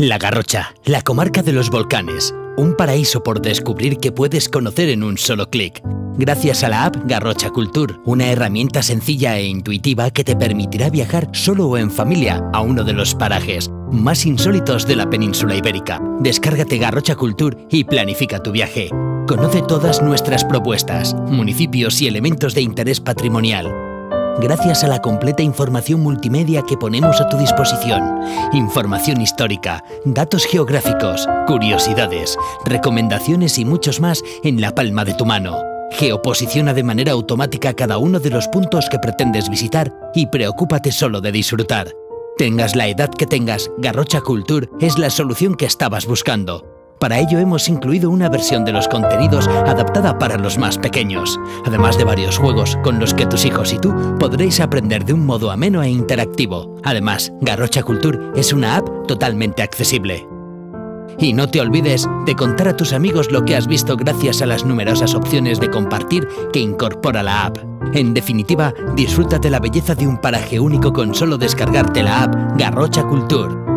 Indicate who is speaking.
Speaker 1: La Garrocha, la comarca de los volcanes. Un paraíso por descubrir que puedes conocer en un solo clic. Gracias a la app Garrocha Culture, una herramienta sencilla e intuitiva que te permitirá viajar solo o en familia a uno de los parajes más insólitos de la península ibérica. Descárgate Garrocha Culture y planifica tu viaje. Conoce todas nuestras propuestas, municipios y elementos de interés patrimonial. Gracias a la completa información multimedia que ponemos a tu disposición. Información histórica, datos geográficos, curiosidades, recomendaciones y muchos más en la palma de tu mano. Geoposiciona de manera automática cada uno de los puntos que pretendes visitar y preocúpate solo de disfrutar. Tengas la edad que tengas, Garrocha Culture es la solución que estabas buscando. Para ello hemos incluido una versión de los contenidos adaptada para los más pequeños, además de varios juegos con los que tus hijos y tú podréis aprender de un modo ameno e interactivo. Además, Garrocha Culture es una app totalmente accesible. Y no te olvides de contar a tus amigos lo que has visto gracias a las numerosas opciones de compartir que incorpora la app. En definitiva, disfruta de la belleza de un paraje único con solo descargarte la app Garrocha Culture.